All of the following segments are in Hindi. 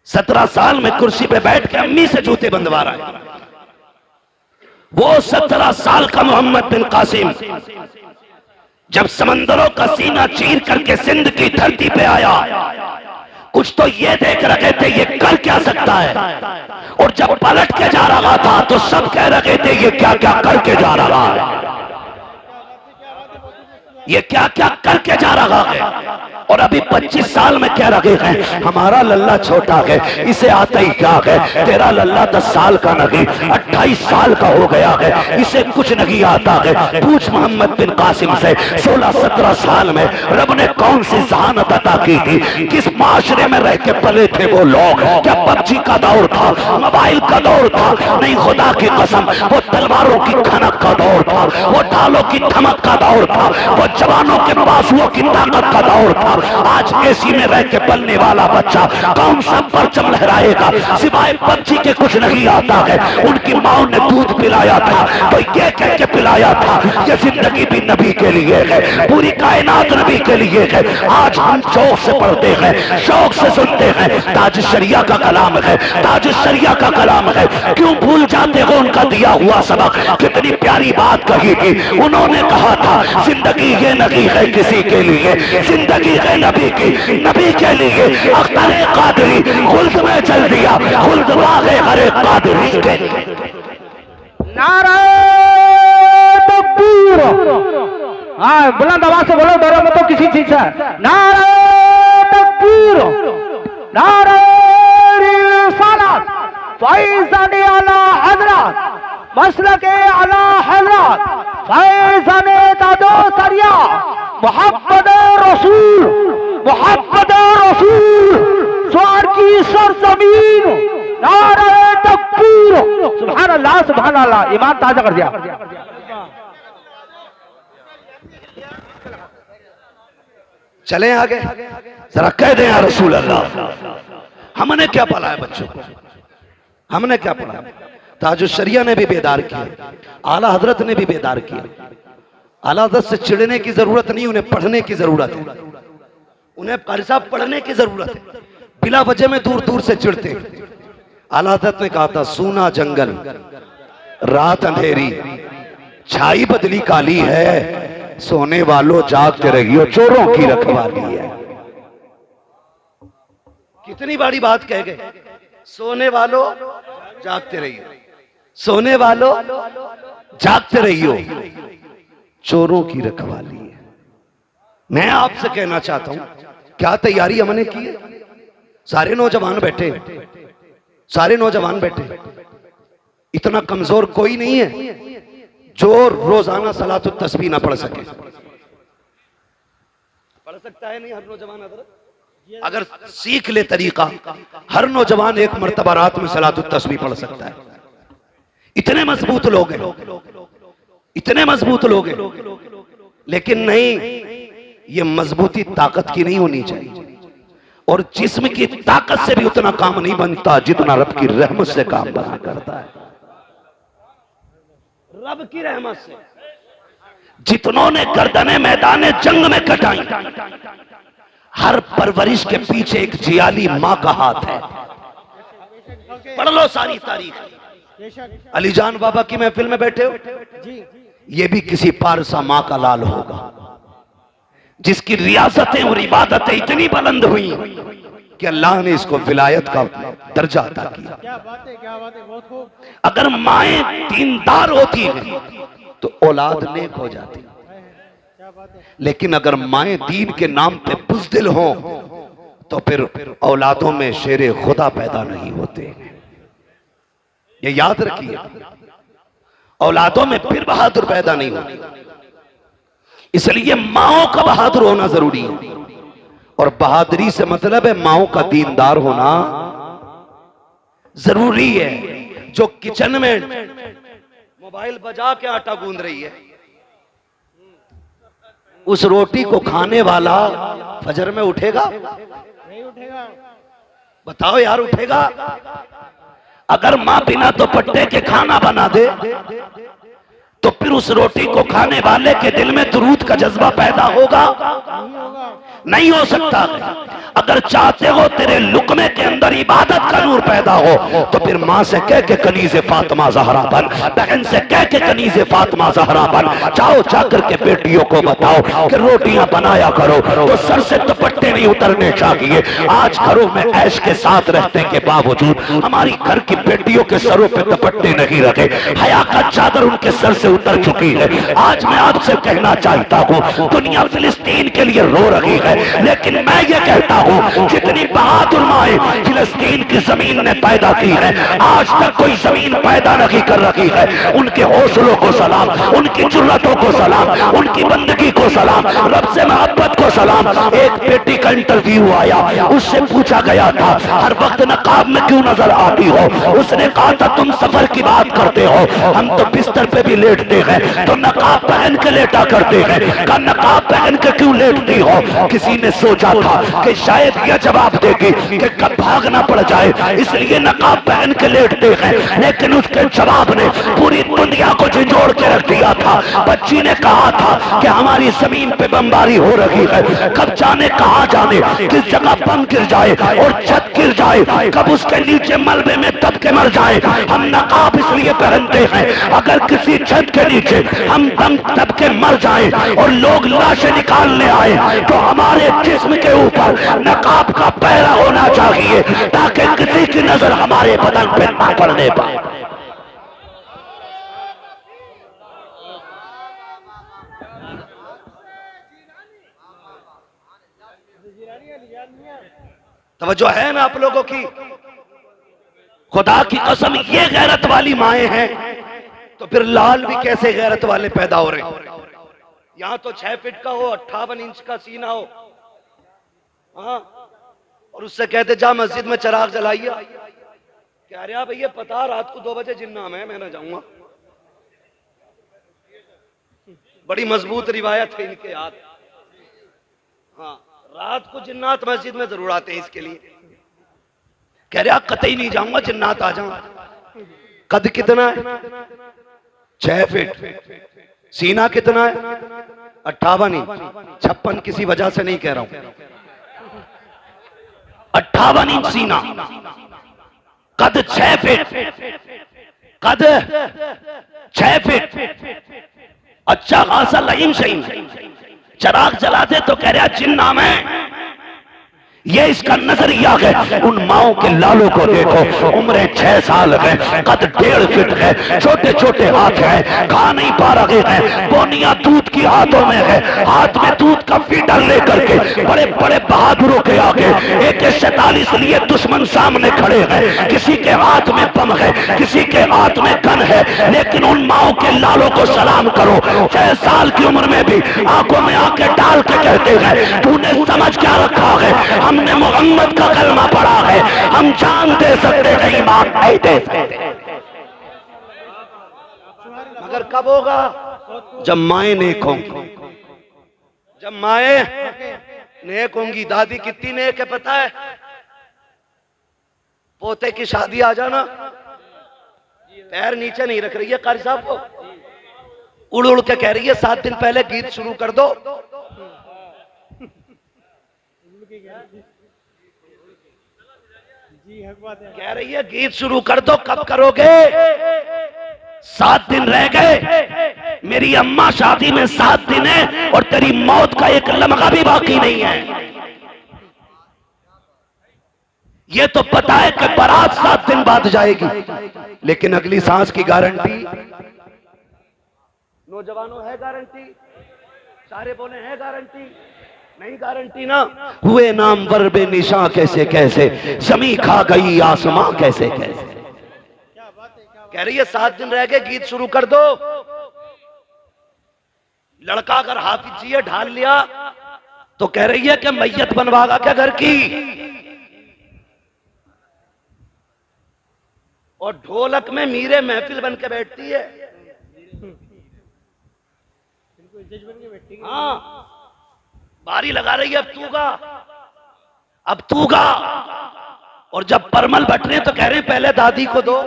17 साल में कुर्सी पे बैठ के अम्मी से जूते बंधवा रहा है। वो 17 साल का मोहम्मद बिन कासिम जब समंदरों का सीना चीर करके सिंध की धरती पे आया, कुछ तो ये देख रहे थे ये कर क्या सकता है, और जब पलट के जा रहा था तो सब कह रहे थे ये क्या क्या करके जा रहा है, ये क्या क्या करके जा रहा है। और अभी 25 साल में कह रहे हैं हमारा लल्ला छोटा है, इसे आता ही क्या है, तेरा लल्ला 10 साल का नहीं 28 साल का हो गया है, इसे कुछ नहीं आता है। पूछ मोहम्मद बिन कासिम से 16-17 साल में रब ने कौन सी जहानत अता की थी, किस माशरे में रह के पले थे वो लोग। क्या पबजी का दौर था, मोबाइल का दौर था? नहीं, खुदा की कसम वो तलवारों की खनक का दौर था, वो ढालों की धमक का दौर था, वो जवानों के बाजुओं की ताकत का दौर था। आज एसी में रह के पलने वाला बच्चा कौन सा परचम लहराएगा, सिवाय पबजी के कुछ नहीं आता है। उनकी माँ ने दूध पिलाया था तो ये कह के पिलाया था कि जिंदगी भी नबी के लिए है, पूरी कायनात नबी के लिए है। आज हम शौक से पढ़ते हैं, शौक से सुनते हैं, ताज शरिया का कलाम है, ताज शरिया का कलाम है। क्यों भूल जाते हो उनका दिया हुआ सबक? कितनी प्यारी बात कही थी उन्होंने, कहा था जिंदगी ये नहीं है किसी के लिए, जिंदगी है नबी की, नबी के लिए। अख्तर कादरी खुल्द में चल दिया, खुल्द वागे हरे कादरी के। नारे तकबीर, हाँ बुलंद आवाज से बोलो, डरो मत किसी चीज से। नारे तकबीर, नारे रिसालत, फैज़ाने आला हज़रत, मसलके आला हज़रत, फैज़ाने दादो सरिया, मोहम्मद रसूल, मोहम्मद रसूल, स्वर की सरजमीन, नारे तकबीर, सुभान अल्लाह सुभान अल्लाह। ईमान ताजा कर दिया। चलें आगे, जरा कह दें या रसूल अल्लाह। हमने क्या पढ़ा है बच्चों को, हमने क्या पढ़ा? ताज शरिया ने भी बेदार किया, आला हजरत ने भी बेदार किया। आला हजरत से चिढ़ने की जरूरत नहीं, उन्हें पढ़ने की जरूरत है, उन्हें कारी साहब पढ़ने की जरूरत है। बिला वजह में दूर दूर से चिढ़ते। आला हजरत ने कहा था सूना जंगल रात अंधेरी, छाई बदली काली है, सोने वालों जागते रहियो, चोरों की रखवाली है। कितनी बड़ी बात कह गए, सोने वालों जागते रहियो, सोने वालों जागते रहियो, चोरों की रखवाली है। मैं आपसे कहना चाहता हूं, क्या तैयारी हमने की है? सारे नौजवान बैठे, सारे नौजवान बैठे, इतना कमजोर कोई नहीं है जो रोजाना सलातुत तस्बीह ना पढ़ सके। पढ़ सकता है नहीं हर नौजवान? अगर सीख ले तरीका, हर नौजवान एक मर्तबा रात में सलातुत तस्बीह पढ़ सकता है। इतने मजबूत लोग हैं, इतने मजबूत लोग हैं। लेकिन नहीं, ये मजबूती ताकत की नहीं होनी चाहिए, और जिस्म की ताकत से भी उतना काम नहीं बनता जितना रब की रहमत से काम बना करता है। रब की रहमत से जितनों ने गर्दने मैदान जंग में कटाई, हर परवरिश के पीछे एक जियाली मां का हाथ है। पढ़ लो सारी तारीख। अलीजान बाबा की महफिल में बैठे हो, ये भी किसी पारसा मां का लाल होगा जिसकी रियासतें और इबादतें इतनी बुलंद हुई कि अल्लाह ने इसको विलायत का दर्जा अता किया। क्या बात है, क्या बात है, बहुत खूब। अगर माएं दीनदार होती हैं तो औलाद नेक हो जाती, लेकिन अगर माएं दीन के नाम पे बुज़दिल हो तो फिर औलादों में शेरे खुदा पैदा नहीं होते। ये याद रखिए, औलादों में फिर बहादुर पैदा नहीं होते। इसलिए माओं का बहादुर होना जरूरी है, और बहादुरी से मतलब है माओं का दीनदार होना जरूरी है। जो किचन में मोबाइल बजा के आटा गूंद रही है, उस रोटी को खाने वाला फजर में उठेगा? नहीं उठेगा। बताओ यार, उठेगा? अगर मां बिना दुपट्टे के खाना बना दे तो फिर उस रोटी को खाने वाले के दिल में दुरूद का जज्बा पैदा होगा? नहीं हो सकता। अगर चाहते हो तेरे लुकमे के अंदर पर इबादत का नूर पैदा हो तो फिर माँ से कह के कनीज़े फातिमा ज़हरा बन, बहन से कह के कनीज़े फातिमा ज़हरा बन। जाओ जाकर के बेटियों को बताओ कि रोटियां बनाया करो तो सर से दुपट्टे नहीं उतरने चाहिए। आज घरों में ऐश के साथ रहने के बावजूद हमारी घर की बेटियों के सरों पे दुपट्टे नहीं रखे, हया का चादर उनके सर से उतर चुकी है। आज मैं आपसे कहना चाहता हूँ दुनिया फिलिस्तीन के लिए रो रही है, लेकिन मैं ये कहता हूँ जितनी बहादुर माए फिलिस्तीन की जमीन ने पैदा की है, आज तक कोई जमीन पैदा नहीं कर रही है। उनके हौसलों को सलाम, उनकी जुर्रतों को सलाम, उनकी बंदगी को सलाम, रब से मोहब्बत को सलाम। एक बेटी का इंटरव्यू आया, उससे पूछा गया था हर वक्त नकाब में क्यों नजर आती हो? उसने कहा था तुम सफर की बात करते हो, हम तो बिस्तर पे भी लेटते हैं तो नकाब पहन के लेटा करते हैं। का नकाब पहन के क्यों लेटती हो? किसी ने सोचा था कि शायद यह जवाब देगी कि कब भागना पड़ जाए इसलिए नकाब पहन के लेटते हैं, लेकिन उसके जवाब ने पूरी दुनिया को झंझोड़ के रख दिया था। बच्ची ने कहा था कि हमारी जमीन पे बमबारी हो रही है, कब जाने कहां जाने किस जगह बम गिर जाए और छत गिर जाए, कब उसके नीचे मलबे में दब के मर जाए। हम नकाब इसलिए पहनते हैं अगर किसी छत के नीचे हम दम दब के मर जाए और लोग लाशें निकालने आए तो हमारे जिस्म के ऊपर नकाब का पहरा होना चाहिए ताकि किसी की नजर हमारे बदन पे न पड़ने पाए। तवज्जो है ना आप लोगों की? खुदा की कसम ये गैरत वाली माएं हैं तो फिर लाल भी कैसे गैरत वाले पैदा हो रहे हैं। यहां तो 6 फीट का हो, 58 इंच का सीना हो, हाँ, और उससे कहते जा मस्जिद में चिराग जलाइए। कह रहे भैया पता रात को 2 बजे जिन्नाम है, मैं ना जाऊंगा। बड़ी मजबूत रिवायत है इनके याद। हाँ, रात को जिन्नात मस्जिद में जरूर आते हैं इसके लिए। कह रहे कतई नहीं जाऊंगा, जिन्नात आ जाऊंगा। कद कितना है? 6 फीट। सीना कितना है? 58 इंच। 56 किसी वजह से नहीं कह रहा हूं, 58 इंच सीना, कद 6 फीट, कद 6 फीट। अच्छा खासा लहीम शहीम, चिराग जलाते तो कह रहा जिन्ना में। ये इसका नजरिया है। उन माओं के लालों को देखो, उम्र 6 साल है, कद 1.5 फीट है, छोटे छोटे हाथ हैं, खा नहीं पा रहे हैं, बोनिया दूध की हाथों में है, हाथ में दूध का फीडर लेकर के बड़े बड़े बहादुरों के आगे AK-47 लिए दुश्मन सामने खड़े हैं। किसी के हाथ में बम है, किसी के हाथ में गन है, लेकिन उन माओं के लालों को सलाम करो। 6 साल की उम्र में भी आंखों में आंखें डाल के कहते हैं तूने समझ क्या रखा है, हमने मोहम्मद का कलमा पढ़ा है, हम जान दे सकते हैं, ईमान नहीं दे सकते। मगर कब होगा? जब माएं नेक होंगी, जब माएं नेक होंगी। दादी कितनी नेक है पता है? पोते की शादी आ जाना, पैर नीचे नहीं रख रही है कारी साहब को, उड़ उड़ के कह रही है 7 दिन पहले गीत शुरू कर दो। कह रही है गीत शुरू कर दो, कब करोगे? 7 दिन रह गए, मेरी अम्मा शादी में 7 दिन है और तेरी मौत का एक लम्हा भी बाकी नहीं है। ये तो पता है कि बारात 7 दिन बाद जाएगी, लेकिन अगली सांस की गारंटी नौजवानों है गारंटी? सारे बोले है गारंटी? नहीं गारंटी ना। हुए नाम वर्बे निशा कैसे कैसे, जमी खा गई आसमां कैसे कैसे। कह रही है 7 दिन रह गए, गीत शुरू कर दो। लड़का अगर हाफिजिए ढाल लिया तो कह रही है कि मैयत बनवागा क्या घर की। और ढोलक में मीरे महफिल बन के बैठती है। हाँ, बारी लगा रही है, अब तू गा, अब तू गा। और जब परमल बट रहे तो कह रहे हैं पहले दादी को दो।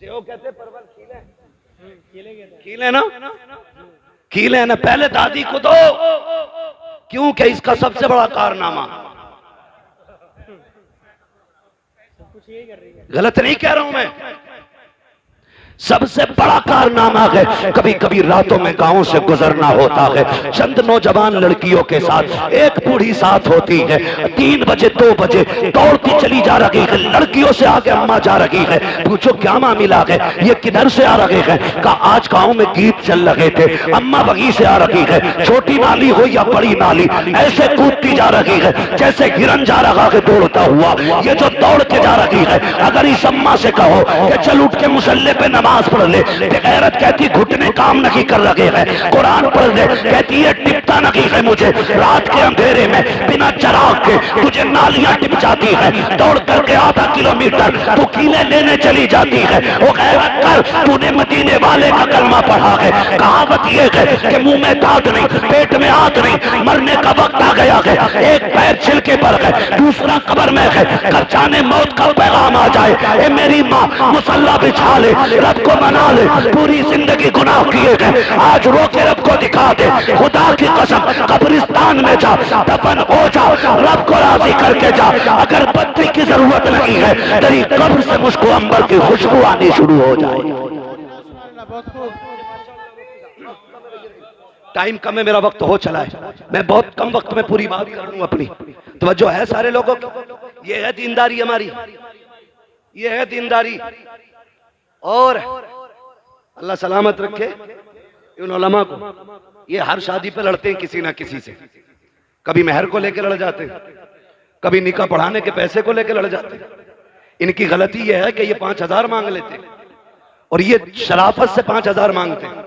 सेव कहते परमल खीले ना, खीले ना, पहले दादी को दो। क्यों? कि इसका सबसे बड़ा कारनामा गलत नहीं कह रहा हूं मैं। सबसे बड़ा कारनामा है, कभी कभी रातों में गांवों से गुजरना होता है, चंद नौजवान लड़कियों के साथ, एक बूढ़ी साथ होती है, 3 बजे 2 बजे दौड़ती चली जा रही है, लड़कियों से आगे अम्मा जा रही है, पूछो क्या मामला है, ये किधर से आ रहे हैं, कहा आज गांव में गीत चल रहे थे, अम्मा वहीं से आ रही है, छोटी नाली हो या बड़ी नाली, ऐसे कूदती जा रही है जैसे हिरन जा रहा है दौड़ता हुआ, ये जो दौड़ के जा रही है, अगर इस अम्मा से कहो कि चल उठ के मुसल्ले पे नमाज पढ़ ले, गैरत कहती घुटने काम नहीं कर रहे हैं, कुरान पढ़ ले, कहती है टिपता नहीं है मुझे, रात के अंधेरे में बिना चराग के तुझे नालियां टिप जाती है, दौड़ करके आधा किलोमीटर तू कीले लेने चली जाती है, वो गैरत कर तूने मदीने वाले का कलमा पढ़ा है, कहावत ये है कि मुंह में दांत नहीं, पेट में हाथ नहीं, मरने का वक्त आ गया है, एक पैर छिलके पर है, दूसरा कब्र में है, घर जाने मौत का पैगाम आ जाए, ए मेरी माँ मुसल्ला बिछा ले, रब को मना ले, पूरी जिंदगी गुनाह किए गए, आज रो के रब को दिखा दे, खुदा की कसम कब्रिस्तान में जा, दफन हो जा, रब को राजी करके जा, अगर बत्ती की जरूरत नहीं है, तेरी कब्र से मुझको अंबर की खुशबू आनी शुरू हो जाए। टाइम कम है, मेरा वक्त हो चला है, मैं बहुत कम वक्त में पूरी बात कर लूं अपनी, तवज्जो है सारे लोगों की, ये है दीनदारी हमारी, ये है दीनदारी। और अल्लाह सलामत रखे इन उलमा को, ये हर शादी पे लड़ते हैं किसी ना किसी से, कभी मेहर को लेकर लड़ जाते हैं, कभी निकाह पढ़ाने के पैसे को लेकर लड़ जाते हैं। इनकी गलती यह है कि ये 5000 मांग लेते हैं और ये शराफत से 5000 मांगते हैं।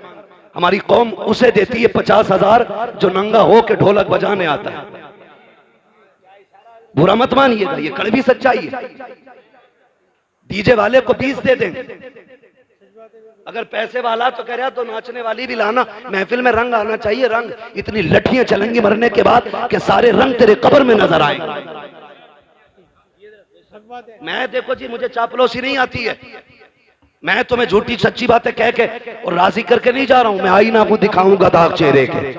हमारी कौम उसे देती है 50,000 जो नंगा हो के ढोलक बजाने आता है। बुरा मत मानिएगा, ये कड़वी सच्चाई है। डीजे वाले को 20 दे दें, अगर पैसे वाला तो कह रहा तो नाचने वाली भी लाना, महफिल में रंग आना चाहिए, रंग इतनी लठियां चलेंगी मरने के बाद कि सारे रंग तेरे कब्र में नजर आएंगे। मैं देखो जी, मुझे चापलूसी नहीं आती है, मैं तुम्हें झूठी सच्ची बातें कह के और राजी करके नहीं जा रहा हूं, मैं आईना को दिखाऊंगा दाग चेहरे के,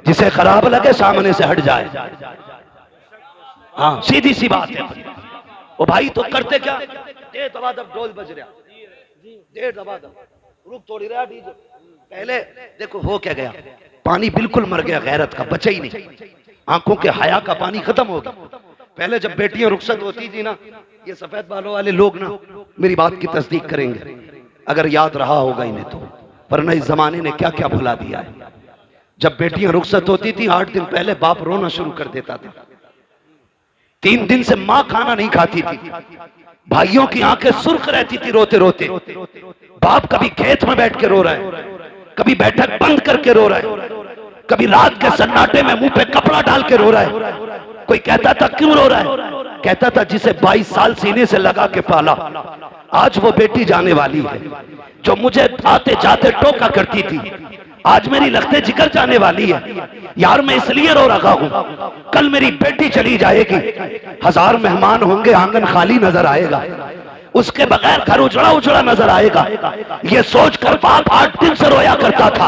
जिसे खराब लगे सामने से हट जाए। हाँ सीधी सी बात है। ओ भाई तो करते क्या, दे दबा दब ढोल बज रहा, दे दबा दब रुक तोड़ी रहा डीजे। पहले देखो हो क्या गया, पानी बिल्कुल मर गया, गैरत का बचा ही नहीं, आंखों के हया का पानी खत्म हो गया। पहले जब बेटियां रुखसत होती थी ना, ये सफेद बालों वाले लोग ना मेरी बात की तस्दीक करेंगे अगर याद रहा होगा इन्हें तो, वरना इस जमाने ने क्या क्या भुला दिया है। जब बेटियां रुखसत होती थी 8 दिन पहले बाप रोना शुरू कर देता था, 3 दिन से मां खाना नहीं खाती थी, भाइयों की आंखें सुर्ख रहती थी रोते रोते। बाप कभी खेत में बैठ के रो रहा है, कभी बैठक बंद करके रो रहा है, कभी रात के सन्नाटे में मुंह पे कपड़ा डाल के रो रहा है। कोई कहता था क्यों रो रहा है, कहता था जिसे 22 साल सीने से लगा के पाला, आज वो बेटी जाने वाली है जो मुझे आते जाते टोका करती थी, आज मेरी लगते जिगर जाने वाली है यार, मैं इसलिए रो रहा हूं, कल मेरी बेटी चली जाएगी, 1000 मेहमान होंगे, आंगन खाली नजर आएगा, उसके बगैर घर उजड़ा उजड़ा नजर आएगा। ये सोचकर बाप 8 दिन से रोया करता था।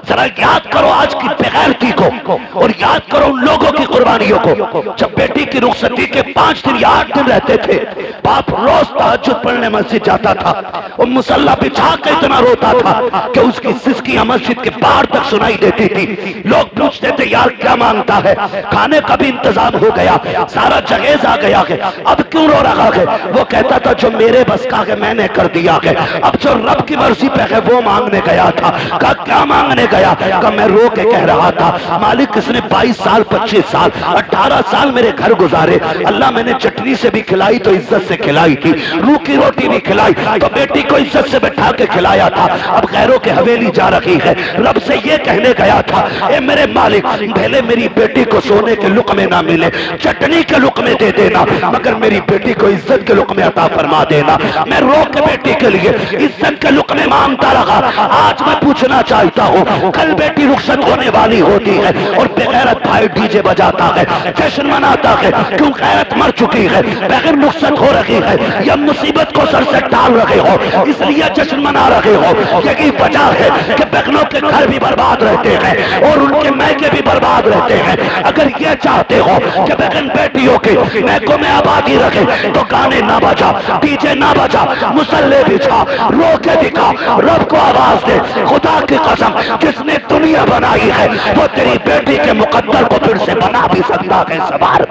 जरा याद करो आज की बेगैरती को और याद करो उन लोगों की कुर्बानियों को। जब बेटी की रुखसती के 5 दिन या 8 दिन रहते थे, बाप रोज तहज्जुद पढ़ने मस्जिद जाता था और मुसल्ला बिछा के इतना रोता था कि उसकी सिसकियां मस्जिद के बाहर तक सुनाई देती थी। लोग पूछते थे यार क्या मांगता है, खाने का भी इंतजाम हो गया, सारा जहेज आ गया है, अब क्यों रो रहा है। वो कहता था जो मेरे बस का है मैंने कर दिया है, अब जो रब की मर्जी पे है वो मांगने गया था। कहा क्या मांगने गया, कहा मैं रो के कह रहा था मालिक इसने 22 साल 25 साल 18 साल मेरे घर गुजारे, अल्लाह मैंने चटनी से भी खिलाई तो इज्जत से खिलाई थी, रूखी रोटी भी खिलाई तो बेटी को इज्जत से बैठा के खिलाया था, अब गैरों के हवेली जा रही है, रब से ये कहने गया था ए मेरे मालिक पहले मेरी बेटी को सोने के लुकमे ना मिले, चटनी के लुकमे दे देना, मगर मेरी बेटी को इज्जत के लुकमे अता फरमा बना देना। मैं रो के बेटी के लिए इज्जत के लुकमे मांगता रहा। आज मैं पूछना चाहता हूँ, कल बेटी रुखसत होने वाली होती है और बेगैरत भाई डीजे बजाता है, जश्न मनाता है, क्यों गैरत मर चुकी है, बगैर रुखसत हो रही है, या मुसीबत को सर से टाल रहे हो इसलिए जश्न मना रहे हो। यही वजह है कि बहनों के घर भी बर्बाद रहते हैं और उनके मैके भी बर्बाद रहते हैं। अगर ये चाहते हो कि बहन बेटियों के मैकों में आबादी रखे तो गाने ना बजा, डीजे ना बजा, मुसल्ले बिछा, रो के दिखा, रब को आवाज दे। खुदा की कसम, जिसने दुनिया बनाई है वो तेरी बेटी के मुकद्दर को फिर से बना भी सकता है। सवार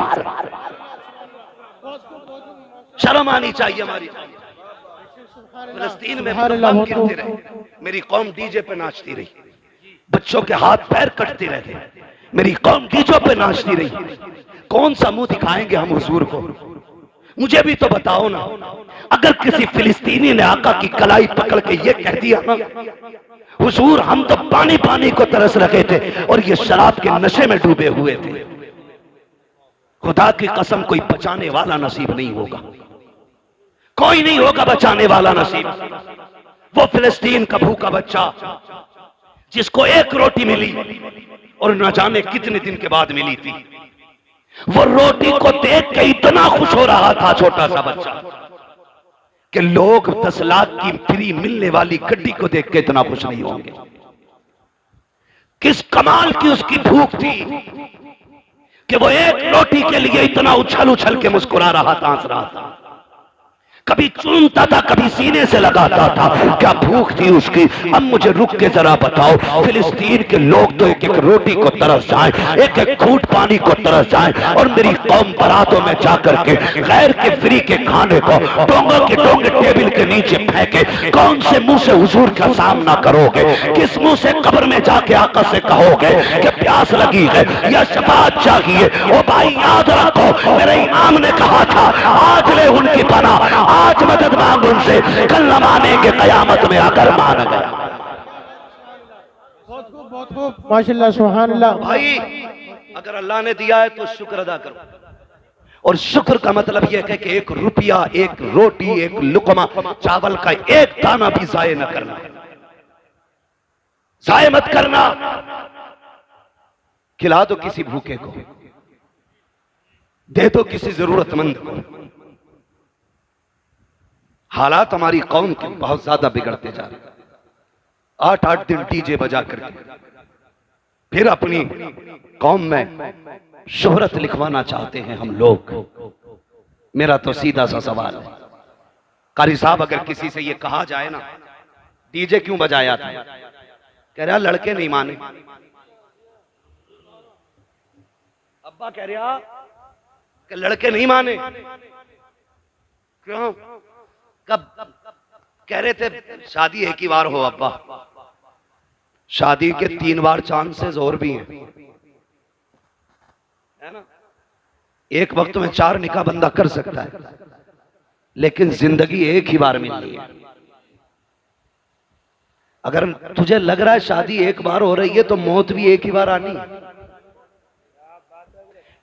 शर्म आनी चाहिए हमारी। फलस्तीन में बम गिरते रहे, मेरी कौम डीजे पे नाचती रही, बच्चों के हाथ पैर कटते रहे, मेरी कौम डीजों पे नाचती रही। कौन सा मुंह दिखाएंगे हम हुजूर को? मुझे भी तो बताओ ना। अगर किसी फिलिस्तीनी ने आका की कलाई पकड़ के ये कह दिया ना, हुजूर हम तो पानी पानी को तरस रहे थे और ये शराब के नशे में डूबे हुए थे, खुदा की कसम कोई बचाने वाला नसीब नहीं होगा, कोई नहीं होगा बचाने वाला नसीब। वो फिलिस्तीन का भूखा बच्चा जिसको एक रोटी मिली और न जाने कितने दिन के बाद मिली थी, वो रोटी को देख के इतना खुश हो रहा था छोटा सा बच्चा कि लोग 10 लाख की फ्री मिलने वाली गड्डी को देख के इतना खुश नहीं होंगे। किस कमाल की उसकी भूख थी कि वो एक रोटी के लिए इतना उछल उछल के मुस्कुरा रहा था, हंस रहा था, कभी चूमता था, कभी सीने से लगाता था। क्या भूख थी उसकी। अब मुझे रुक के जरा बताओ, फिलिस्तीन के लोग तो एक एक रोटी को तरस जाएं, एक एक घूंट पानी को तरस जाएं, और मेरी कौम बारातों में जाकर के गैर के फ्री के खाने को डोंगे के डोंगे टेबल के नीचे फेंके। कौन से मुंह से हुजूर का सामना करोगे? किस मुंह से कब्र में जाके आका से कहोगे कि प्यास लगी है या शफाअत चाहिए? ओ भाई याद रखो, मेरे इमाम ने कहा था, आज ले उनकी पनाह, आज मदद मांग उनसे, कल न मानेंगे कयामत में अगर मान गया। बहुत खूब माशाल्लाह सुभान अल्लाह। भाई अगर अल्लाह ने दिया है तो शुक्र अदा करो, और शुक्र का मतलब यह है कि एक रुपया, एक रोटी, एक लुकमा चावल का एक दाना भी जाये न करना, जाये मत करना। खिला दो किसी भूखे को, दे दो किसी जरूरतमंद को। हालात हमारी कौम के बहुत ज्यादा बिगड़ते जा रहे। 8-8 दिन डीजे बजा करके फिर अपनी कौम में शोहरत लिखवाना चाहते हैं हम लोग। मेरा तो सीधा सा सवाल है, कारी साहब अगर किसी से ये कहा जाए ना डीजे क्यों बजाया था, कह रहा लड़के नहीं माने। अब्बा कह रहा कि लड़के नहीं माने, क्यों? कब कह रहे थे शादी एक ही बार हो अब्बा, शादी के 3 बार चांसेस और भी हैं, है ना? एक वक्त में 4 निकाह बंदा कर सकता है, लेकिन जिंदगी एक ही बार मिलनी है। अगर तुझे लग रहा है शादी एक बार हो रही है तो मौत भी एक ही बार आनी है।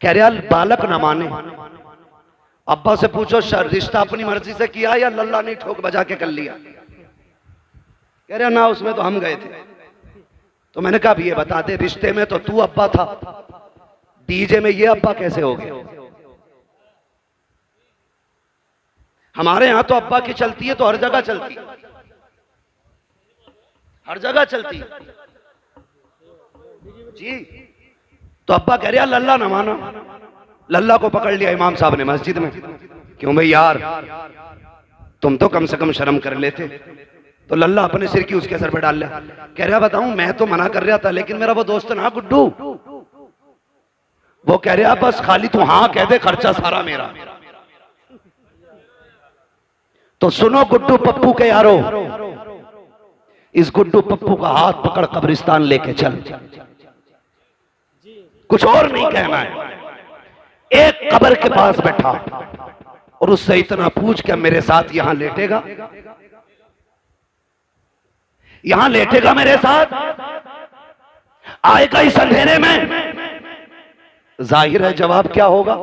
कह रहा बालक ना माने, अब्बा से पूछो रिश्ता अपनी मर्जी से किया या लल्ला ने ठोक बजा के कर लिया? कह रहा ना, उसमें तो हम गए थे। तो मैंने कहा ये बता दे, रिश्ते में तो तू अब्बा था, डीजे में ये अब्बा कैसे हो गया? हमारे यहां तो अब्बा की चलती है तो हर जगह चलती है, हर जगह चलती है जी। तो अब्बा कह रहा लल्ला ना माना, लल्ला को पकड़ लिया इमाम साहब ने मस्जिद में। क्यों भाई यार, तुम तो कम से कम शर्म कर लेते। तो लल्ला अपने सिर की उसके सर पे डाल लिया। कह रहा बताऊं, मैं तो मना कर रहा था, लेकिन मेरा वो दोस्त ना गुड्डू, वो कह रहा बस खाली तू हाँ कह दे, खर्चा सारा मेरा। तो सुनो गुड्डू पप्पू के यारो, इस गुड्डू पप्पू का हाथ पकड़ कब्रिस्तान लेके चल, कुछ और नहीं कहना है। एक कब्र के पास बैठा और उससे इतना पूछ के मेरे साथ यहां लेटेगा, यहां लेटेगा मेरे साथ, आएगा इस अंधेरे में? जाहिर है जवाब क्या होगा?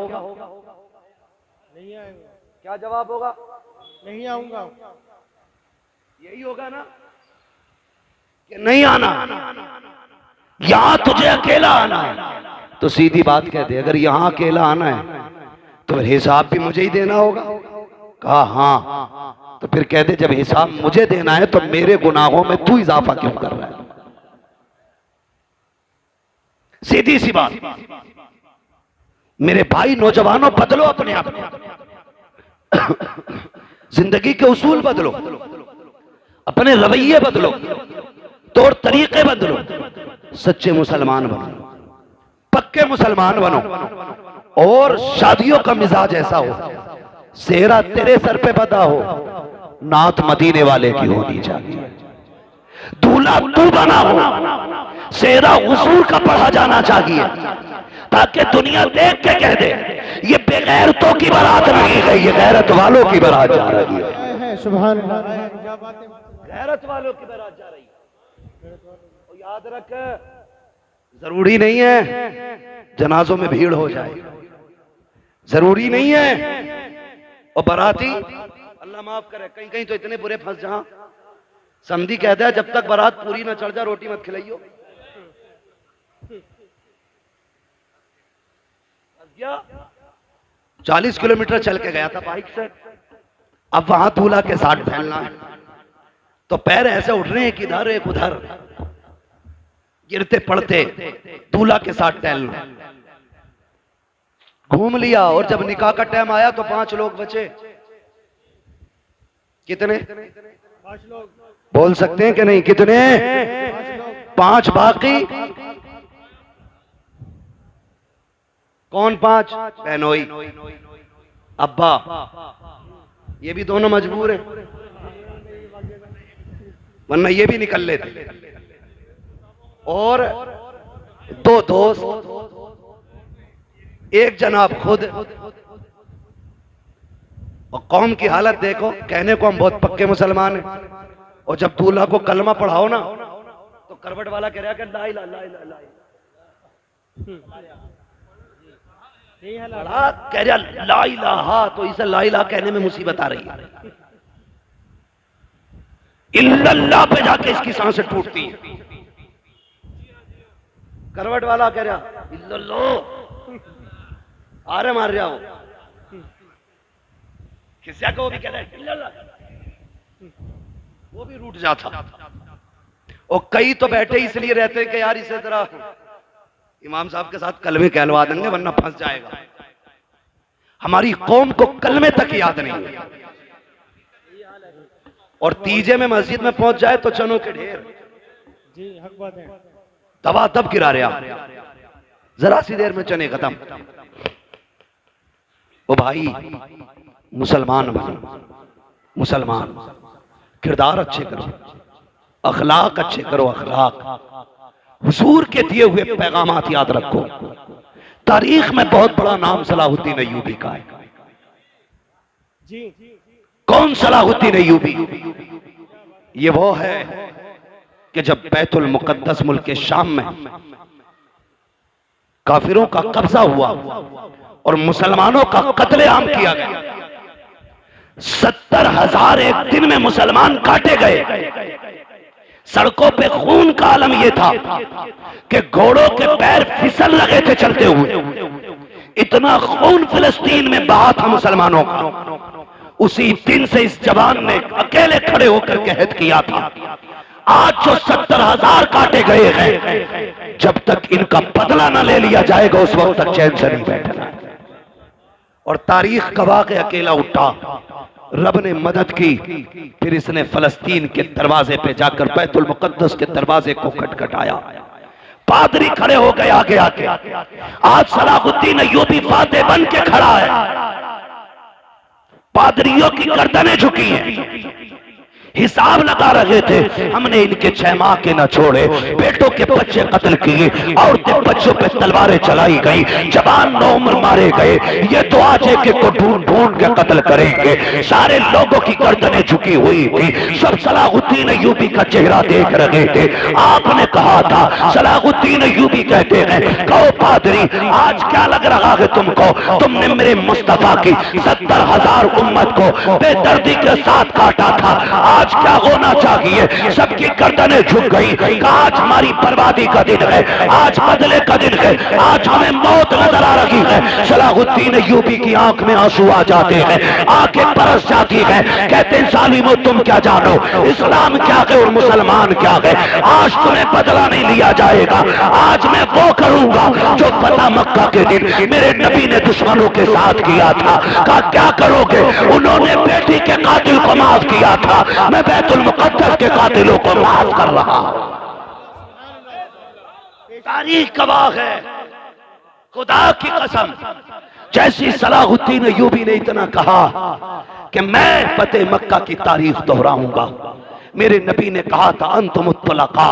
क्या जवाब होगा? नहीं आऊंगा। यही होगा ना कि नहीं आना, यहां तुझे अकेला आना है। तो सीधी बात कह दे, अगर यहां अकेला आना है तो फिर हिसाब भी मुझे ही देना होगा। कहा हाँ, तो फिर कह दे जब हिसाब मुझे देना है तो मेरे गुनाहों में तू इजाफा क्यों कर रहा है? सीधी सी बात। मेरे भाई नौजवानों, बदलो अपने आप जिंदगी के उसूल बदलो, अपने रवैये बदलो, तौर तरीके बदलो, सच्चे मुसलमान बनो, पक्के मुसलमान बनो। और शादियों का मिजाज ऐसा हो, सेहरा तेरे सर पे बदा हो, नात मदीने वाले की होनी चाहिए। दूल्हा तू बना हो, सेहरा हुजूर का पढ़ा जाना चाहिए, ताकि दुनिया देख के कह दे ये बेगैरतों की बारात नहीं है, ये गैरत वालों की बारात जा रही है। सुभान अल्लाह, क्या बात है। गैरत वालों की बारात जा रही है। और याद रख, जरूरी नहीं है जनाजों में भीड़ हो जाए, जरूरी नहीं है। और बाराती, अल्लाह माफ करे, कहीं कहीं तो इतने बुरे फंस जहां समधी कहता है जब तक बारात पूरी ना चढ़ जा रोटी मत खिलाइयो। 40 किलोमीटर चल के गया था बाइक से, अब वहां दूल्हा के साथ फैलना है तो पैर ऐसे उठ रहे हैं कि इधर एक उधर, गिरते पड़ते दूल्हा के साथ टहलना। घूम लिया और जब निकाह का टाइम आया तो 5 लोग बचे। कितने? 5 लोग बोल सकते हैं कि नहीं? कितने? 5 बाकी कौन? 5 बहनोई, अब्बा, ये भी दोनों मजबूर हैं, वरना ये भी निकल लेते। और 2 दोस्त, एक जनाब खुद। और कौम की हालत देखो, कहने को हम बहुत पक्के मुसलमान हैं, और जब दूल्हा को कलमा पढ़ाओ ना तो करवट वाला कह रहा है ला इलाहा ला इलाहा ला इलाहा, कह रहा ला इलाहा, तो इसे ला इलाहा कहने में मुसीबत आ रही है। इल्लल्लाह पे जाके इसकी सांसें टूटती है। करवट वाला कह रहा इल्लल्लाह, आरे मार रहा हो, खिस्सा को भी कह रहा है इल्लल्लाह, वो भी रूठ जाता। और कई तो बैठे इसलिए रहते हैं कि यार इसे जरा इमाम साहब के साथ कलमे कहलवा देंगे वरना फंस जाएगा। हमारी कौम को कलमे तक याद नहीं है, और तीजे में मस्जिद में पहुंच जाए तो चनों के ढेर। जी हक बात है। दबा तब गिरा रहा, जरा सी देर में चने खत्म। ओ भाई, मुसलमान बनो, मुसलमान किरदार अच्छे करो, अखलाक अच्छे करो, अखलाक हुजूर के दिए हुए पैगामात याद रखो। तारीख में बहुत बड़ा नाम सलाहुद्दीन अय्यूबी का है। जी कौन सलाहुद्दीन अय्यूबी? ये वो है कि जब बैतुल मुकद्दस मुल्क के शाम में काफिरों का कब्जा हुआ और मुसलमानों का कत्लेआम किया गया, 70,000 एक दिन में मुसलमान काटे गए। सड़कों पे खून का आलम यह था कि घोड़ों के पैर फिसल लगे थे चलते हुए। इतना खून फिलिस्तीन में बहा था मुसलमानों का। उसी दिन से इस जवान ने अकेले खड़े होकर कहत किया था, आज जो 70,000 काटे गए हैं, जब तक इनका बदला न ले लिया जाएगा उस वक्त तक चैन से नहीं बैठना। और तारीख गवाह के अकेला उठा, रब ने मदद की, फिर इसने फलस्तीन के दरवाजे पे जाकर बैतुल मुकद्दस के दरवाजे को खटखटाया। पादरी खड़े हो गए आगे आके। आज सलाहुद्दीन अय्यूबी फातेह बन के खड़ा है, पादरियों की गर्दनें झुकी हैं। हिसाब लगा रहे थे, हमने इनके 6 माह के न छोड़े, बेटों के बच्चे कत्ल किए, औरतें बच्चों पे तलवारें चलाई गई, जवान नौउम्र मारे गए। ये तो आज एक को ढूंढ ढूंढ के कत्ल करेंगे। सारे लोगों की गर्दनें झुकी हुई थी, सब सलाहुद्दीन अय्यूबी का चेहरा देख रहे थे। आपने कहा था, सलाहुद्दीन अय्यूबी कहते हैं, कहो पादरी आज क्या लग रहा है तुमको, तुमने मेरे मुस्तफा की 70,000 उम्मत को बेदर्दी के साथ काटा था, आज क्या होना चाहिए? सबकी गर्दनें झुक गई। आज हमारी बर्बादी का दिन है, आज बदले का दिन है, आज हमें मौत नजर आ रही है। सलाहुद्दीन अय्यूबी की आंख में आंसू आ जाते हैं, आंखें बरस जाती हैं। कहते हैं जालिमो तुम क्या जानो, इस्लाम क्या है और मुसलमान क्या है। आज तुम्हें बदला नहीं लिया जाएगा, आज मैं वो करूंगा जो फतह मक्का के दिन मेरे नबी ने दुश्मनों के साथ किया था। कहा क्या करोगे? उन्होंने बेटी के कातिल को माफ किया था, मैं बैतुल मुक़द्दस के कातिलों को माफ कर रहा हूं। तारीख गवाह है, खुदा की कसम। जैसी सलाहुद्दीन अय्यूबी ने इतना कहा कि मैं फतेह मक्का की तारीख दोहराऊंगा, मेरे नबी ने कहा था अंतुम मुत्तलका,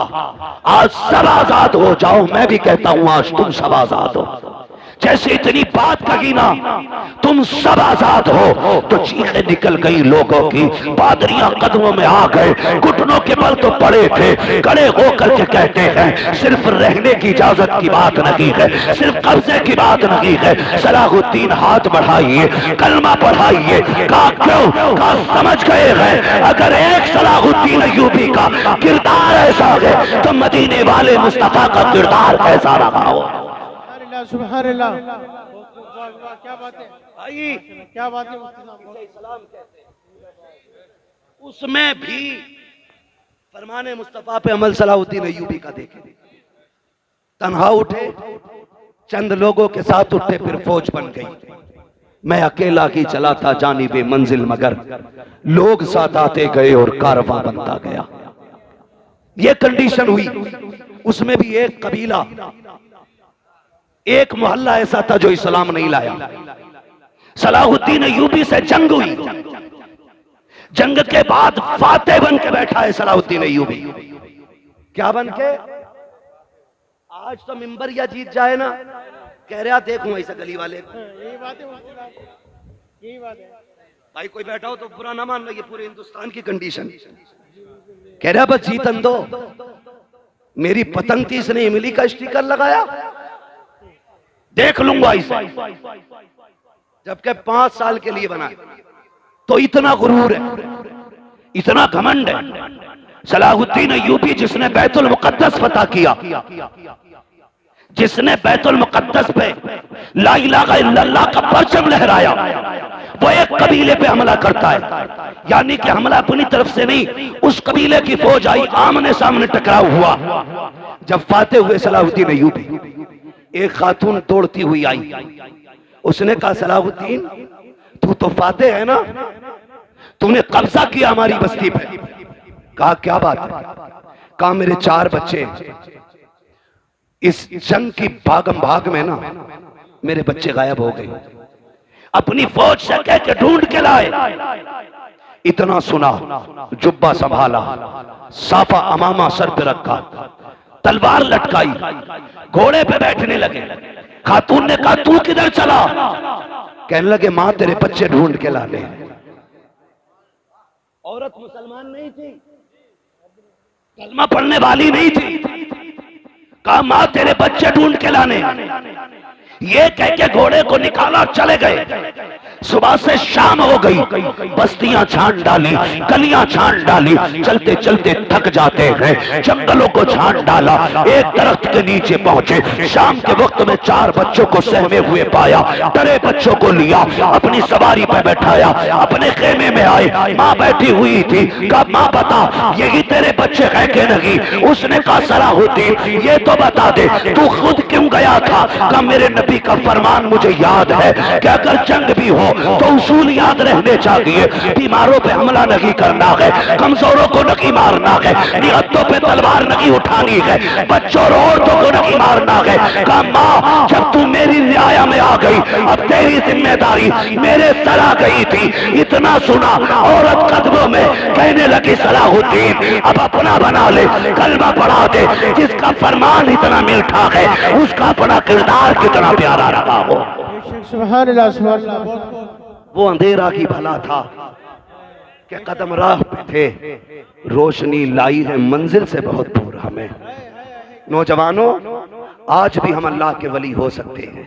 आज सब आजाद हो जाओ। मैं भी कहता हूं आज तुम सब आजाद हो। जैसे इतनी बात कही ना, तुम सब आजाद हो, तो चीखें निकल गई लोगों की। पादरियां कदमों में आ गए, घुटनों के बल तो पड़े थे, खड़े होकर के कहते हैं सिर्फ रहने की इजाजत की बात नहीं है, सिर्फ कब्जे की बात नहीं है। सलाहुद्दीन हाथ बढ़ाइए, कलमा पढ़ाइए। कहा क्यों? कहा समझ गए हैं अगर एक सलाहुद्दीन अय्यूबी का किरदार ऐसा है तो मदीने वाले मुस्तफा का किरदार कैसा रहा हो। सुभान अल्लाह, क्या बात है भाई, क्या बात है। उसमें भी फरमाने मुस्तफा पे अमल सलाहुद्दीन अय्यूबी का देखे, तन्हा उठे, चंद लोगों के साथ उठे, फिर फौज बन गई। मैं अकेला ही चला था जानिबे मंजिल, मगर लोग साथ आते गए और कारवां बनता गया। ये कंडीशन हुई। उसमें भी एक कबीला, एक मोहल्ला ऐसा था जो इस्लाम नहीं लाया। सलाहुद्दीन अय्यूबी से जंग हुई, जंग के बाद फातेह बन के बैठा है सलाहुद्दीन अय्यूबी। क्या बन के? आज तो मिंबर या जीत जाए ना, कह रहा देखूं ऐसा गली वाले। यही बात है, यही बात है भाई। कोई बैठा हो तो बुरा ना मान लो, ये पूरे हिंदुस्तान की कंडीशन। कह रहा बस जीतन दो। मेरी पतंग थी, इसने इमली का स्टिकर लगाया, देख लूंगा इसे। जबकि 5 साल के लिए बना। तो इतना गुरूर है, इतना घमंड है। सलाहुद्दीन अय्यूबी जिसने बैतुल मुक़द्दस फतह किया, जिसने बैतुल मुक़द्दस पे ला इलाहा इल्लल्लाह का परचम लहराया, वो एक कबीले पे हमला करता है। यानी कि हमला अपनी तरफ से नहीं, उस कबीले की फौज आई, आमने सामने टकराव हुआ। जब फातेह हुए सलाहुद्दीन अय्यूबी, एक खातून दौड़ती हुई आई। उसने कहा सलाहुद्दीन तू तो फातेह है ना, तूने कब्जा किया हमारी बस्ती पे। कहा क्या बात है? कहा मेरे 4 बच्चे, इस जंग की भागम भाग में ना मेरे बच्चे गायब हो गए। अपनी फौज से कह के ढूंढ के लाए। इतना सुना, जुब्बा संभाला, साफा अमामा सर पे रखा, तलवार लटकाई, घोड़े पे बैठने लगे। खातून ने कहा तू किधर चला? कहने लगे मां तेरे बच्चे ढूंढ के लाने। औरत मुसलमान नहीं थी, कलमा पढ़ने वाली नहीं थी। कहा मां तेरे बच्चे ढूंढ के लाने। ये कह के घोड़े को निकाला, चले गए। सुबह से शाम हो गई, बस्तियां छान डाली, गलियां छान डाली, चलते चलते थक जाते हैं, जंगलों को छान डाला। एक दरख्त के नीचे पहुंचे, शाम के वक्त में 4 बच्चों को सहमे हुए पाया। डरे बच्चों को लिया, अपनी सवारी पर बैठाया, अपने खेमे में आए। माँ बैठी हुई थी। कहा माँ बता यही तेरे बच्चे है कि नहीं? उसने कहा सलाहुद्दीन ये तो बता दे तू खुद क्यों गया था? कहा मेरे नबी का फरमान मुझे याद है कि अगर जंग भी हो हो तो उसूल याद रहने चाहिए। बीमारों पे हमला नहीं करना है, कमजोरों को नहीं मारना है, निहत्तों पे तलवार नहीं उठानी है, बच्चों और औरतों को नहीं मारना है। कहा माँ जब तू मेरी रियाया में आ गई अब तेरी जिम्मेदारी मेरे सर आ गई थी। इतना सुना औरत कदमों में कहने लगी सलाहुद्दीन अब अपना बना ले, कलमा पढ़ा दे। जिसका फरमान इतना मीठा है उसका अपना किरदार कितना प्यारा रहा हो। सुभान अल्लाह, सुभान अल्लाह। बहुत वो अंधेरा की भला था कि कदम राह पे थे, रोशनी लाई है मंजिल से बहुत दूर हमें। नौजवानों आज भी हम अल्लाह के वली हो सकते हैं,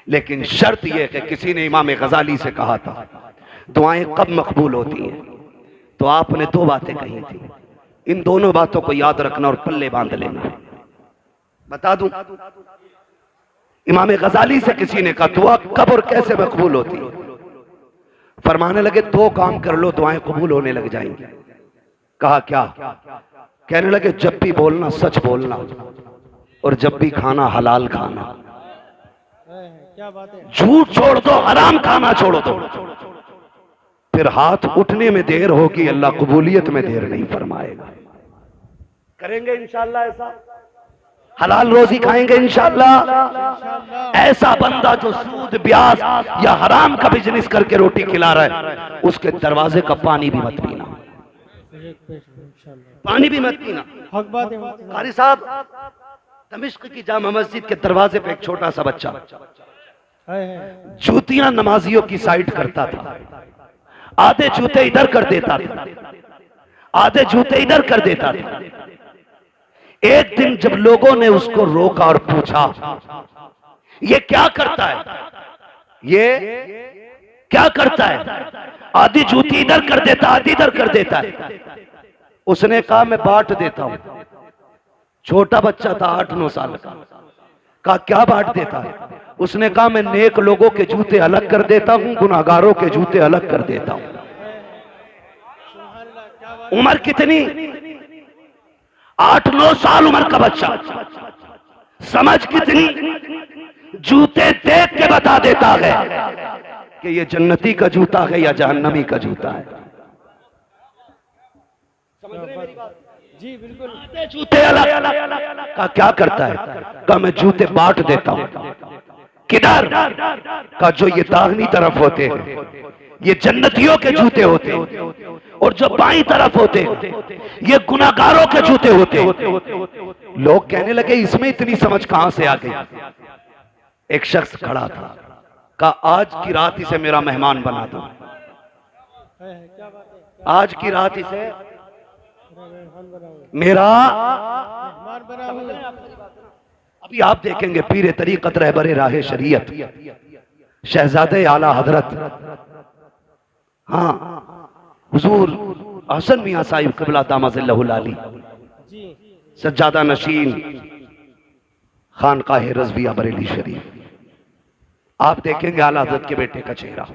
लेकिन शर्त यह कि किसी ने इमाम गजाली से कहा था दुआएं कब मकबूल होती हैं, तो आपने दो बातें कही थी। इन दोनों बातों को याद रखना और पल्ले बांध लेना। बता दूं, इमाम गजाली से किसी ने कहा दुआ कब और कैसे मकबूल होती है? फरमाने लगे दो काम कर लो दुआएं कबूल होने लग जाएंगी। कहा क्या? कहने लगे जब भी बोलना सच बोलना और जब भी खाना हलाल खाना। क्या बात है। झूठ छोड़ दो, हराम खाना छोड़ दो, फिर हाथ उठने में देर होगी, अल्लाह कबूलियत में देर नहीं फरमाएगा। करेंगे इंशाअल्लाह ऐसा, हलाल रोजी खाएंगे इंशाअल्लाह। ऐसा बंदा जो सूद ब्याज या हराम का बिजनेस करके रोटी खिला रहा है उसके दरवाजे का पानी भी मत पीना, पानी भी मत पीना। हक बात है। कारी साहब, दमिश्क की जामा मस्जिद के दरवाजे पे एक छोटा सा बच्चा जूतियां नमाजियों की साइड करता था। आधे जूते इधर कर देता था, आधे जूते इधर कर देता था। एक दिन जब लोगों ने उसको रोका और पूछा ये क्या करता है, ये क्या करता है? आधी जूती इधर कर देता, आधी इधर कर देता है। उसने कहा मैं बांट देता हूं। छोटा बच्चा था 8-9 साल का। कहा क्या बांट देता है? उसने कहा मैं नेक लोगों के जूते अलग कर देता हूं, गुनाहगारों के जूते अलग कर देता हूं। उम्र कितनी? 8-9 साल उम्र का बच्चा। समझ कितनी? जूते देख के बता देता है कि ये जन्नती का जूता है या जहन्नमी का जूता है। समझ रहे मेरी बात? जी बिल्कुल। जूते अलग का क्या करता है? का मैं जूते बांट देता हूं। किधर? का जो ये दाहिनी तरफ होते हैं ये जन्नतियों के जूते होते हैं, और जो बाईं तरफ होते ये गुनाहगारों के जूते होते। लोग कहने लगे इसमें इतनी समझ कहां से आ गई? एक शख्स खड़ा था, कहा आज की रात इसे मेरा मेहमान बना दो, आज की रात इसे मेरा। अभी आप देखेंगे पीर तरीकत रहबर राह शरीयत शहजादे आला हजरत हाँ हुजूर हसन मियां साहिब क़िबला दामज़िल्लहुल आली सज्जादा नशीन खानकाह रज़विया बरेली शरीफ, आप देखेंगे आला हजरत के बेटे का चेहरा।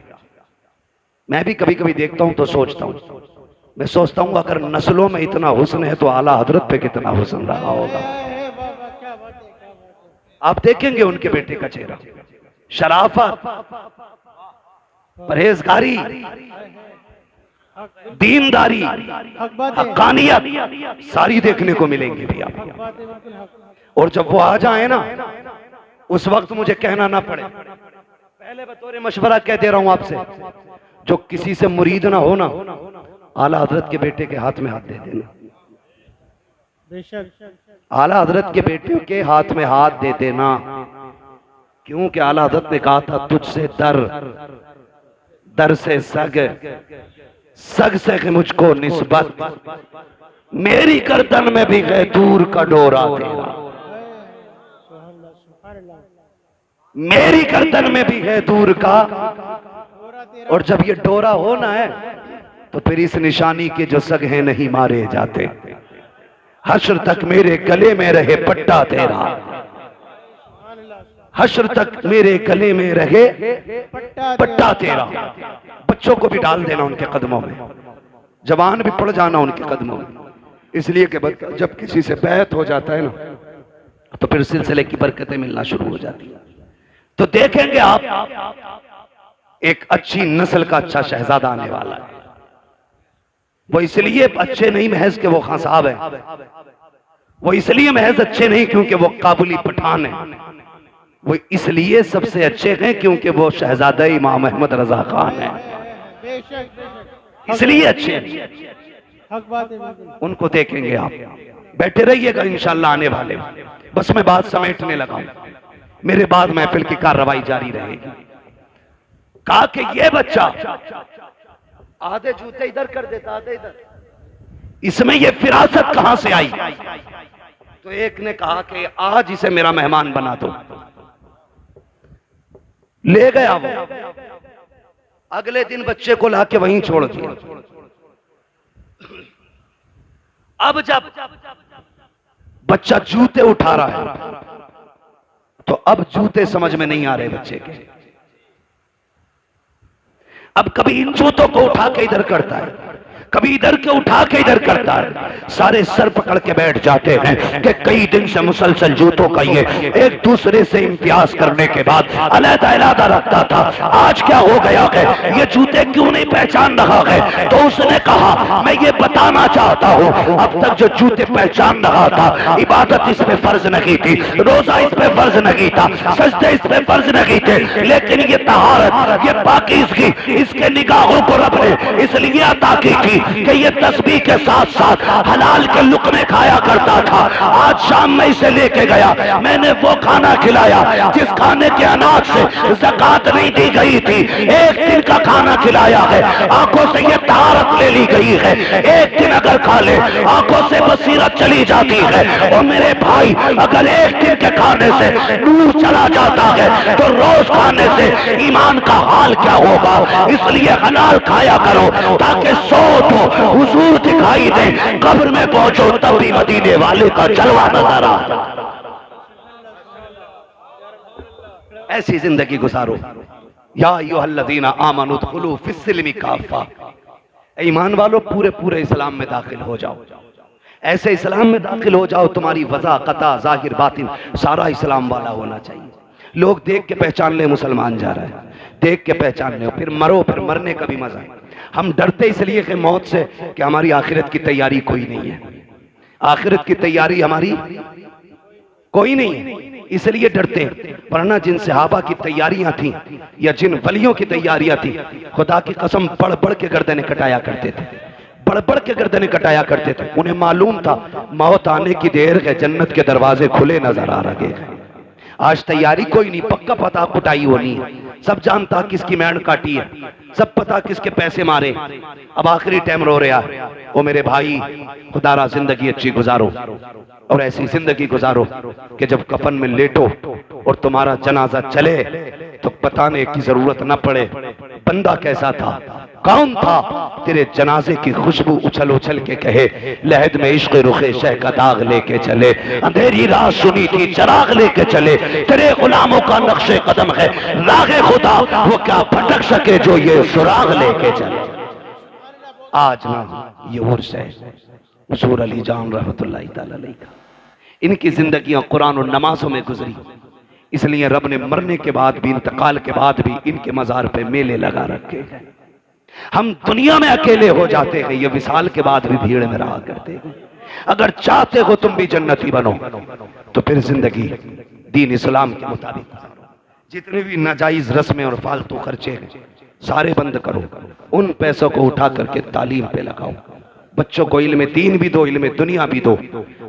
मैं भी कभी कभी देखता हूं तो सोचता हूं, मैं सोचता हूं अगर नस्लों में इतना हुस्न है तो आला हजरत पे कितना हुस्न रहा होगा। आप देखेंगे उनके बेटे का चेहरा, शराफत, परहेजगारी, दीनदारी, हक्कानियत सारी देखने को मिलेंगी भी आप। और जब वो आ जाए ना उस वक्त मुझे कहना ना पड़े, पहले बतौर मशवरा कह दे रहा हूं आपसे, जो किसी से मुरीद ना हो ना आला हजरत के बेटे के हाथ में हाथ दे देना। आला हजरत के बेटे के हाथ में हाथ दे देना, क्योंकि आला हजरत ने कहा था तुझसे दर, दर से सग, सग से मुझको निस्बत, मेरी गर्दन में भी है दूर का डोरा तेरा, मेरी गर्दन में भी है दूर का। और जब ये डोरा होना है तो फिर इस निशानी के जो सग हैं नहीं मारे जाते। हश्र तक मेरे गले में रहे पट्टा तेरा, हश्र तक मेरे गले में रहे पट्टा तेरा। बच्चों को भी डाल देना उनके कदमों में, जवान भी पड़ जाना उनके कदमों में, इसलिए कि जब किसी से बैत हो जाता है ना तो फिर सिलसिले की बरकतें मिलना शुरू हो जाती है। तो देखेंगे आप एक अच्छी नस्ल का अच्छा शहजादा आने वाला है। वो इसलिए अच्छे नहीं महज के वो खान साहब है, वो इसलिए महज अच्छे नहीं क्योंकि वो काबुली पठान है, वो इसलिए सबसे अच्छे हैं क्योंकि वो शहजादा इमाम अहमद रजा खान है, इसलिए अच्छे हैं। हक बात है बिल्कुल। उनको देखेंगे आप, बैठे रहिएगा इंशाल्लाह आने वाले। बस मैं बात समेटने लगा हूं, मेरे बाद महफिल की कार्रवाई जारी रहेगी। कहा कि ये बच्चा आधे जूते इधर कर देता, आधे इधर, इसमें ये फिरासत कहां से आई? तो एक ने कहा कि आज इसे मेरा मेहमान बना दो। ले गया वो, अगले दिन बच्चे को लाके वहीं छोड़ दिया। अब जब बच्चा जूते उठा रहा है तो अब जूते समझ में नहीं आ रहे बच्चे के। अब कभी इन जूतों को उठा के इधर करता है, कभी इधर के उठा के इधर करता है। सारे सर पकड़ के बैठ जाते हैं कि कई दिन से मुसलसल जूतों का ये एक दूसरे से इम्तियाज करने के बाद अलग-अलग रखता था, आज क्या हो गया है, ये जूते क्यों नहीं पहचान रहा है? तो उसने कहा मैं ये बताना चाहता हूँ, अब तक जो जूते पहचान रहा था, इबादत इस पे फर्ज नहीं थी, रोजा इस पे फर्ज नहीं था, सजदे इस पे फर्ज नहीं थे, लेकिन ये तहारत, ये पाकीज़गी इसके निगाहों को रब ने इसलिए अता की थी कि ये तस्बीह के साथ साथ हलाल के लुकमे खाया करता था। आज शाम में इसे लेके गया, मैंने वो खाना खिलाया जिस खाने के अनाज से ज़कात नहीं दी गई थी, एक दिन का खाना खिलाया है, आंखों से ये तहारत ले ली गई है। एक दिन अगर खा ले आंखों से बसीरत चली जाती है। और मेरे भाई अगर एक दिन के खाने से नूर चला जाता है तो रोज खाने से ईमान का हाल क्या होगा? इसलिए हलाल खाया करो ताकि सोच हुजूर दिखाई दे, कब्र में पहुंचो तब भी मदीने वाले का जलवा नजर आ। ऐसी जिंदगी गुजारो। या अय्युहल्लज़ीना आमनू उदखुलू फिस्सिल्मि काफ़ा, ईमान वालों पूरे पूरे इस्लाम में दाखिल हो जाओ। ऐसे इस्लाम में दाखिल हो जाओ तुम्हारी वज़ा कता जाहिर बातिन सारा इस्लाम वाला होना चाहिए। लोग देख के पहचान ले मुसलमान जा रहा है, देख के पहचान ले, फिर मरो, फिर मरने का भी मजा है। हम डरते इसलिए कि मौत से कि हमारी आखिरत की तैयारी कोई नहीं है, आखिरत की तैयारी हमारी कोई नहीं है, इसलिए डरते हैं। वरना जिन सहाबा की तैयारियां थी या जिन वलियों की तैयारियां थी, खुदा की कसम बढ़ बढ़ के गर्दनें कटाया करते थे, बढ़ बढ़ के गर्दनें कटाया करते थे। उन्हें मालूम था मौत आने की देर है, जन्नत के दरवाजे खुले नजर आ रहे हैं। आज तैयारी कोई नहीं, पक्का पता कुटाई होनी है, सब जानता किसकी मैंड काटी है, सब पता किसके पैसे मारे। अब आखिरी टाइम रो रहा है। ओ मेरे भाई खुदारा जिंदगी अच्छी गुजारो और ऐसी जिंदगी गुजारो कि जब कफन में लेटो और तुम्हारा जनाजा चले तो बताने की जरूरत न पड़े बंदा कैसा था, कौन था। तेरे जनाजे की खुशबू उछल उछल के कहे लहद में इश्क रुखे शह का दाग लेके चले, अंधेरी रात सुनी थी चराग लेके चले, तेरे गुलामों का नक्शे कदम है रागे खुदा, वो क्या भटक सके जो ये सुराग लेके चले। आज ना ये उर्स है हुजूर अली जान रहमतुल्लाह तआला अलैह का, इनकी जिंदगियां कुरान और नमाजों में गुजरी, इसलिए रब ने मरने के बाद भी, इंतकाल के बाद भी इनके मजार पे मेले लगा रखे हैं। हम दुनिया में अकेले हो जाते हैं, ये विसाल के बाद भी भीड़ में रहा करते हैं। अगर चाहते हो तुम भी जन्नती बनो तो फिर जिंदगी दीन इस्लाम के मुताबिक, जितने भी नाजायज रस्में और फालतू खर्चे हैं सारे बंद करो, उन पैसों को उठा करके तालीम पे लगाओ। बच्चों को इल्म दीन भी दो, इल्म दुनिया भी दो,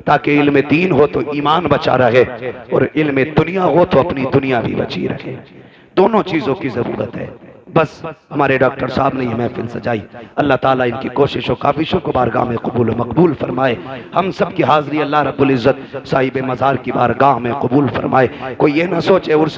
ताकि इल्म दीन हो तो ईमान बचा रहे और इल्म दुनिया हो तो अपनी दुनिया भी बची रहे। दोनों चीजों की जरूरत है। बस हमारे डॉक्टर साहब ने ये महफिल सजाई, अल्लाह ताला इनकी कोशिशों काविशों को बारगाह में कबूल मकबूल फरमाए। हम सब की हाजिरी अल्लाह रब्बुल इज्जत साहिब मज़ार की बारगाह में कबूल फरमाए। कोई ये ना सोचे उर्स